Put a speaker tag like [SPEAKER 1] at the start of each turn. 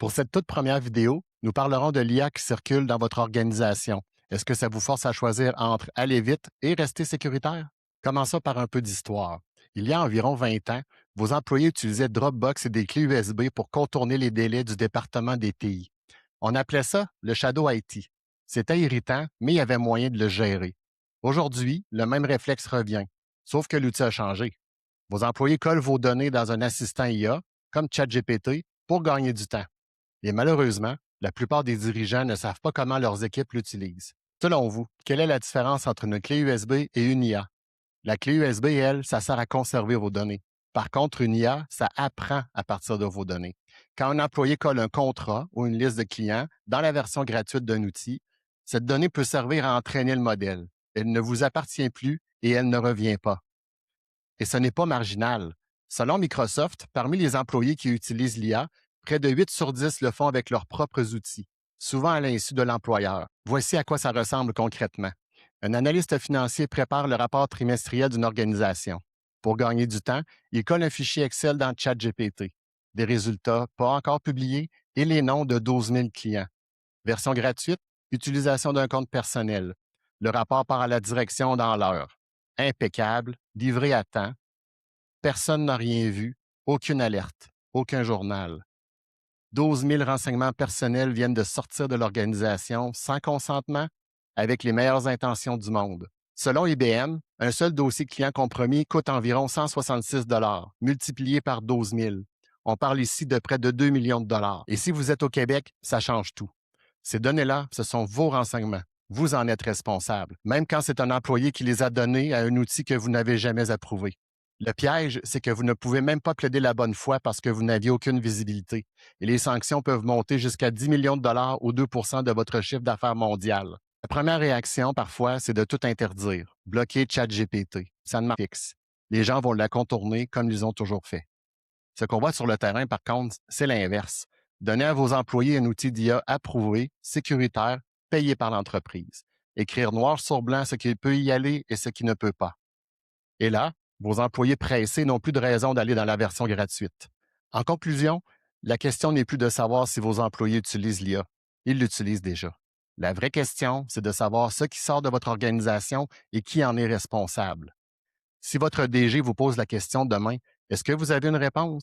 [SPEAKER 1] Pour cette toute première vidéo, nous parlerons de l'IA qui circule dans votre organisation. Est-ce que ça vous force à choisir entre aller vite et rester sécuritaire? Commençons par un peu d'histoire. Il y a environ 20 ans, vos employés utilisaient Dropbox et des clés USB pour contourner les délais du département des TI. On appelait ça le Shadow IT. C'était irritant, mais il y avait moyen de le gérer. Aujourd'hui, le même réflexe revient, sauf que l'outil a changé. Vos employés collent vos données dans un assistant IA, comme ChatGPT, pour gagner du temps. Et malheureusement, la plupart des dirigeants ne savent pas comment leurs équipes l'utilisent. Selon vous, quelle est la différence entre une clé USB et une IA? La clé USB, elle, ça sert à conserver vos données. Par contre, une IA, ça apprend à partir de vos données. Quand un employé colle un contrat ou une liste de clients dans la version gratuite d'un outil, cette donnée peut servir à entraîner le modèle. Elle ne vous appartient plus et elle ne revient pas. Et ce n'est pas marginal. Selon Microsoft, parmi les employés qui utilisent l'IA, près de 8 sur 10 le font avec leurs propres outils, souvent à l'insu de l'employeur. Voici à quoi ça ressemble concrètement. Un analyste financier prépare le rapport trimestriel d'une organisation. Pour gagner du temps, il colle un fichier Excel dans ChatGPT. Des résultats pas encore publiés et les noms de 12 000 clients. Version gratuite, utilisation d'un compte personnel. Le rapport part à la direction dans l'heure. Impeccable, livré à temps. Personne n'a rien vu, aucune alerte, aucun journal. 12 000 renseignements personnels viennent de sortir de l'organisation sans consentement, avec les meilleures intentions du monde. Selon IBM, un seul dossier client compromis coûte environ 166 multiplié par 12 000. On parle ici de près de 2 millions de dollars. Et si vous êtes au Québec, ça change tout. Ces données-là, ce sont vos renseignements. Vous en êtes responsable, même quand c'est un employé qui les a donnés à un outil que vous n'avez jamais approuvé. Le piège, c'est que vous ne pouvez même pas plaider la bonne foi parce que vous n'aviez aucune visibilité. Et les sanctions peuvent monter jusqu'à 10 millions de dollars ou 2 de votre chiffre d'affaires mondial. La première réaction, parfois, c'est de tout interdire. Bloquer ChatGPT. Ça ne marche pas. Les gens vont la contourner comme ils ont toujours fait. Ce qu'on voit sur le terrain, par contre, c'est l'inverse. Donner à vos employés un outil d'IA approuvé, sécuritaire, payé par l'entreprise. Écrire noir sur blanc ce qui peut y aller et ce qui ne peut pas. Et là, vos employés pressés n'ont plus de raison d'aller dans la version gratuite. En conclusion, la question n'est plus de savoir si vos employés utilisent l'IA. Ils l'utilisent déjà. La vraie question, c'est de savoir ce qui sort de votre organisation et qui en est responsable. Si votre DG vous pose la question demain, est-ce que vous avez une réponse?